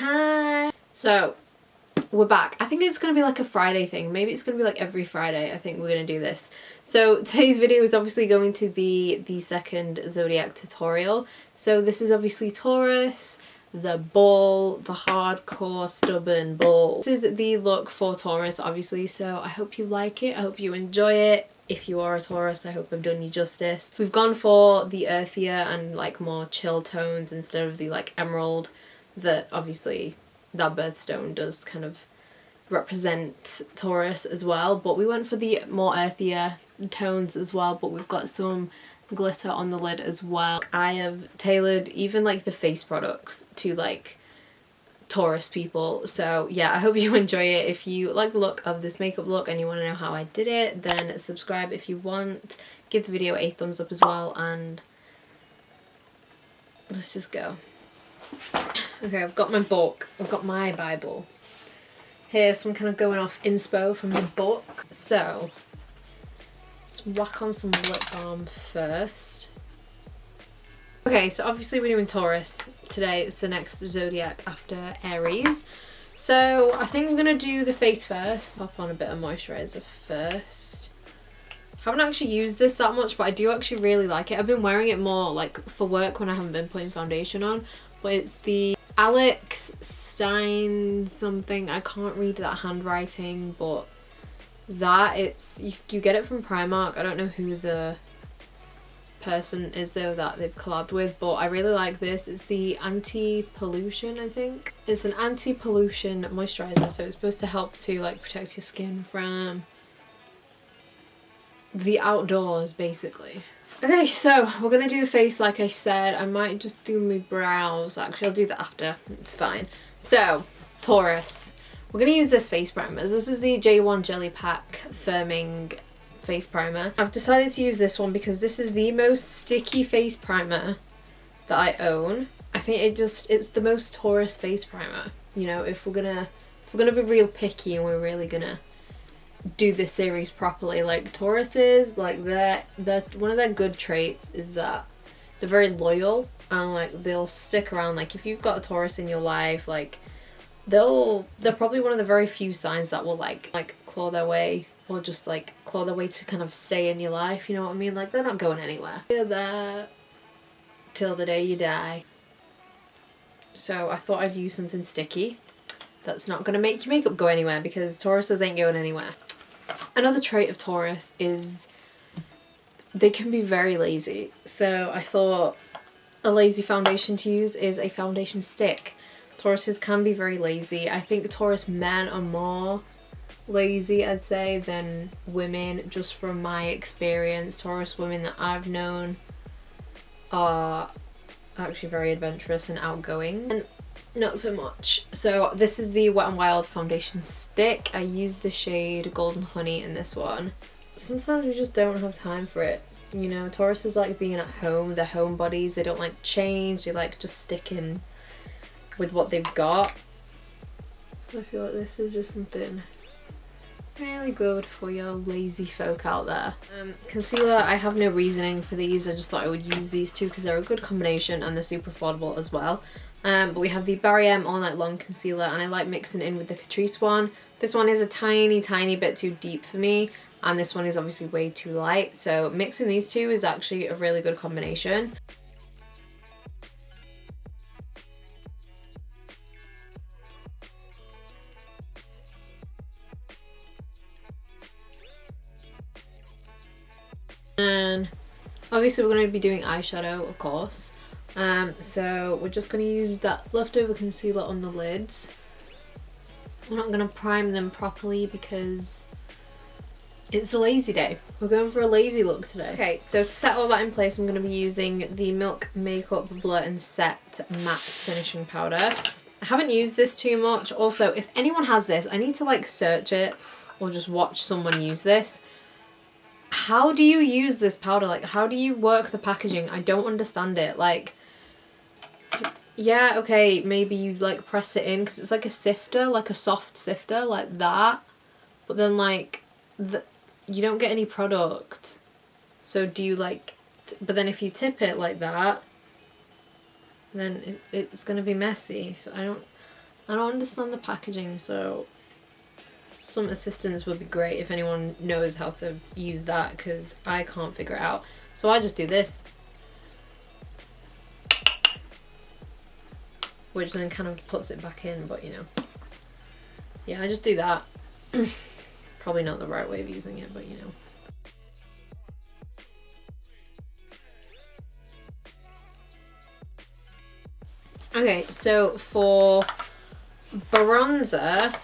Hi! So, we're back. I think it's going to be like a Friday thing. Maybe it's going to be like every Friday I think we're going to do this. So today's video is obviously going to be the second Zodiac tutorial. So this is obviously Taurus, the bull, the hardcore stubborn bull. This is the look for Taurus obviously, so I hope you like it. I hope you enjoy it. If you are a Taurus, I hope I've done you justice. We've gone for the earthier and like more chill tones instead of the like emerald that obviously that birthstone does kind of represent Taurus as well, but we went for the more earthier tones as well, but we've got some glitter on the lid as well. I have tailored even like the face products to like Taurus people, so yeah, I hope you enjoy it. If you like the look of this makeup look and you want to know how I did it, then subscribe if you want, give the video a thumbs up as well, and let's just go. Okay, I've got my book, I've got my Bible here, so I'm kind of going off inspo from the book. So let's whack on some lip balm first. Okay, so obviously we're doing Taurus today. It's the next zodiac after Aries. So I think we're gonna do the face first. Pop on a bit of moisturizer first. Haven't actually used this that much, but I do actually really like it. I've been wearing it more like for work when I haven't been putting foundation on, but it's the Alex Stein something. I can't read that handwriting, but that it's you get it from Primark. I don't know who the person is though that they've collabed with, but I really like this. It's the anti-pollution, I think. It's an anti-pollution moisturizer, so it's supposed to help to like protect your skin from the outdoors basically. Okay, so we're gonna do the face like I said. I might just do my brows. Actually, I'll do that after. It's fine. So, Taurus. We're gonna use this face primer. This is the J.one Jelly Pack Firming Face Primer. I've decided to use this one because this is the most sticky face primer that I own. I think it's the most Taurus face primer. You know, if we're gonna be real picky and we're really gonna do this series properly, like Taurus is like they're one of their good traits is that they're very loyal and like they'll stick around. Like if you've got a Taurus in your life, like they're probably one of the very few signs that will like claw their way, or just like claw their way to kind of stay in your life, you know what I mean? Like they're not going anywhere. They're there till the day you die. So I thought I'd use something sticky that's not gonna make your makeup go anywhere, because Tauruses ain't going anywhere. Another trait of Taurus is they can be very lazy, so I thought a lazy foundation to use is a foundation stick. Tauruses can be very lazy. I think Taurus men are more lazy, I'd say, than women, just from my experience. Taurus women that I've known are actually very adventurous and outgoing, and not so much. So this is the Wet n Wild foundation stick. I use the shade Golden Honey in this one. Sometimes we just don't have time for it, you know. Taurus is like being at home. They're homebodies. They don't like change. They like just sticking with what they've got. So I feel like this is just something really good for your lazy folk out there. Concealer, I have no reasoning for these. I just thought I would use these two because they're a good combination and they're super affordable as well. But we have the Barry M All Night Long concealer, and I like mixing in with the Catrice one. This one is a tiny bit too deep for me, and this one is obviously way too light, so mixing these two is actually a really good combination. And obviously we're going to be doing eyeshadow, of course. So we're just going to use that leftover concealer on the lids. We're not going to prime them properly because it's a lazy day. We're going for a lazy look today. Okay, so to set all that in place, I'm going to be using the Milk Makeup Blur and Set Matte Finishing Powder. I haven't used this too much. Also, if anyone has this, I need to like search it or just watch someone use this. How do you use this powder? Like, how do you work the packaging? I don't understand it. Like, yeah, okay, maybe you like press it in because it's like a sifter, like a soft sifter like that, but then like you don't get any product. So do you like but then if you tip it like that, then it's gonna be messy. So I I don't understand the packaging, so some assistance would be great if anyone knows how to use that, because I can't figure it out. So I just do this, which then kind of puts it back in, but you know. Yeah, I just do that. Probably not the right way of using it, but you know. Okay, so for bronzer,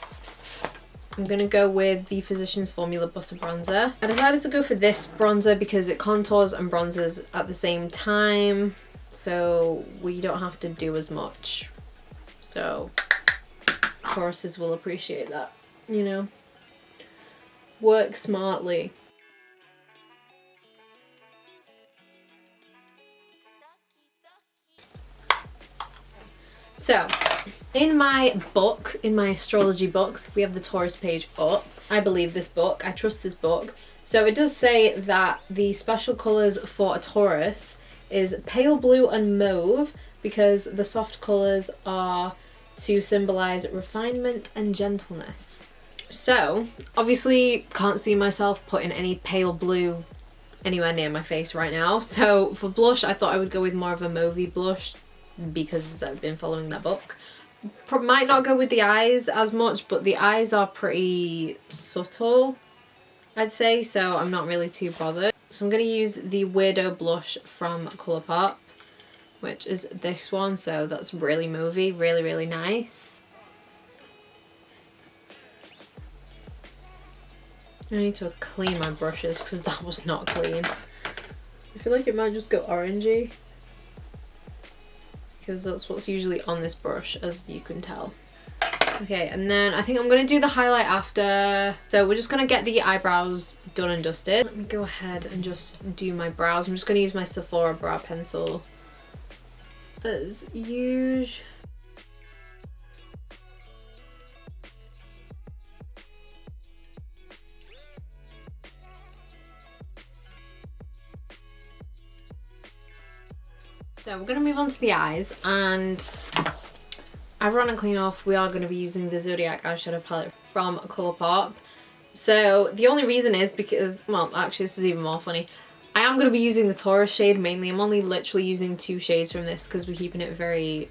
I'm going to go with the Physicians Formula Butter Bronzer. I decided to go for this bronzer because it contours and bronzes at the same time, so we don't have to do as much. So Tauruses will appreciate that, you know. Work smartly. So, in my book, in my astrology book, we have the Taurus page up. I believe this book, I trust this book. So it does say that the special colours for a Taurus is pale blue and mauve, because the soft colours are to symbolise refinement and gentleness. So, obviously can't see myself putting any pale blue anywhere near my face right now. So for blush, I thought I would go with more of a mauvey blush, because I've been following that book. Might not go with the eyes as much, but the eyes are pretty subtle, I'd say, so I'm not really too bothered. So I'm going to use the Weirdough blush from Colourpop, which is this one, so that's really mauvey, really, really nice. I need to clean my brushes because that was not clean. I feel like it might just go orangey, because that's what's usually on this brush, as you can tell. Okay, and then I think I'm going to do the highlight after. So we're just going to get the eyebrows done and dusted. Let me go ahead and just do my brows. I'm just going to use my Sephora brow pencil as usual. So we're going to move on to the eyes, and ironically enough, we are going to be using the Zodiac eyeshadow palette from Colourpop. So the only reason is because, well, actually this is even more funny, I am going to be using the Taurus shade mainly. I'm only literally using 2 shades from this because we're keeping it very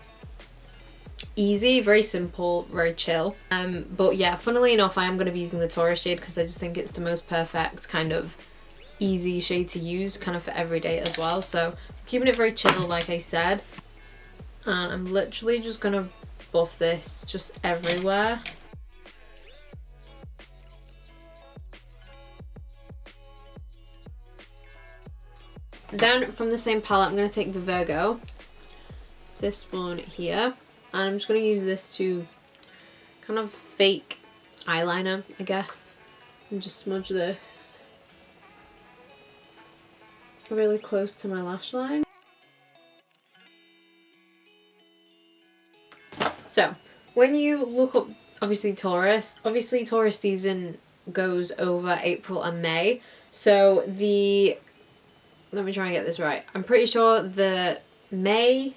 easy, very simple, very chill. But yeah, funnily enough, I am going to be using the Taurus shade because I just think it's the most perfect kind of easy shade to use, kind of for everyday as well. So keeping it very chill, like I said, and I'm literally just gonna buff this just everywhere. Then from the same palette, I'm gonna take the Virgo, this one here, and I'm just gonna use this to kind of fake eyeliner, I guess, and just smudge this really close to my lash line. So when you look up, obviously Taurus season goes over April and May. So the, let me try and get this right. I'm pretty sure the April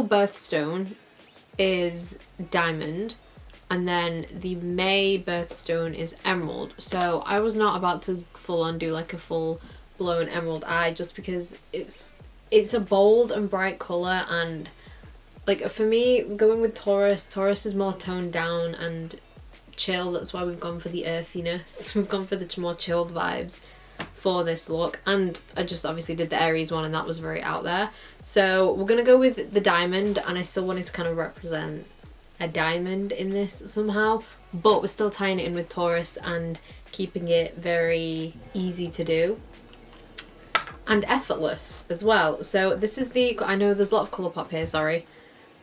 birthstone is diamond, and then the May birthstone is emerald. So I was not about to full on do like a full blown emerald eye, just because it's a bold and bright colour, and like for me, going with Taurus is more toned down and chill. That's why we've gone for the earthiness. We've gone for the more chilled vibes for this look, and I just obviously did the Aries one and that was very out there. So we're gonna go with the diamond, and I still wanted to kind of represent a diamond in this somehow, but we're still tying it in with Taurus and keeping it very easy to do and effortless as well. So this is the, I know there's a lot of Colourpop here, sorry,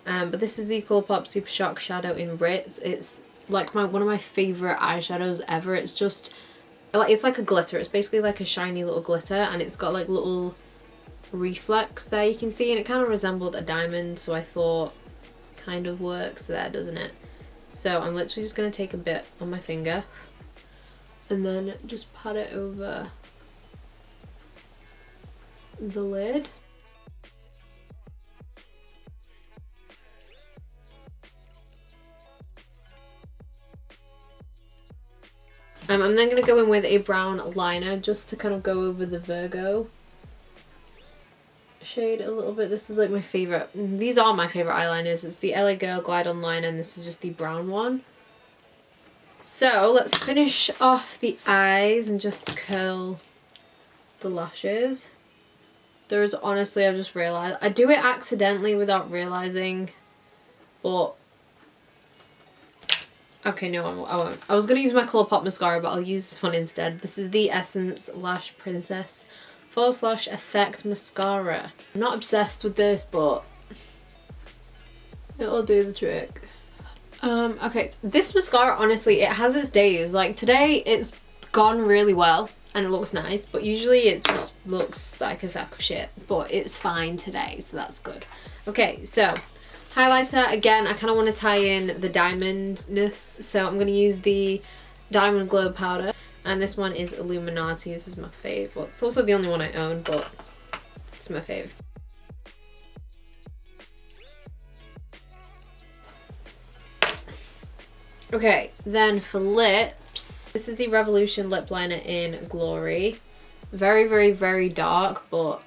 but this is the Colourpop Super Shock Shadow in Ritz. It's like one of my favourite eyeshadows ever. It's just, it's like a glitter. It's basically like a shiny little glitter, and it's got like little reflex there you can see, and it kind of resembled a diamond, so I thought kind of works there, doesn't it? So I'm literally just going to take a bit on my finger and then just pat it over the lid. I'm then going to go in with a brown liner just to kind of go over the Virgo shade a little bit. This is like my favourite. These are my favourite eyeliners. It's the LA Girl Glide On Liner and this is just the brown one. So let's finish off the eyes and just curl the lashes. There's honestly, I've just realised, I do it accidentally without realising, but okay, no, I won't. I was going to use my Colourpop mascara, but I'll use this one instead. This is the Essence Lash Princess False Lash Effect Mascara. I'm not obsessed with this, but it'll do the trick. Okay, this mascara, honestly, it has its days. Like, today, it's gone really well, and it looks nice, but usually it just looks like a sack of shit. But it's fine today, so that's good. Okay, so highlighter, again, I kind of want to tie in the diamondness, so I'm going to use the Diamond Glow Powder, and this one is Illuminati. This is my fave. Well, it's also the only one I own, but it's my fave. Okay, then for lips, this is the Revolution Lip Liner in Glory. Very, very, very dark, but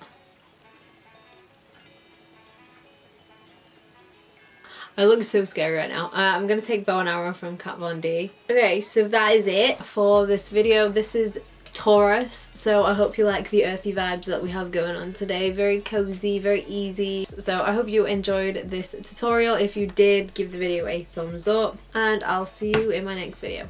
I look so scary right now. I'm going to take Bow and Arrow from Kat Von D. Okay, so that is it for this video. This is Taurus, so I hope you like the earthy vibes that we have going on today. Very cozy, very easy. So I hope you enjoyed this tutorial. If you did, give the video a thumbs up, and I'll see you in my next video.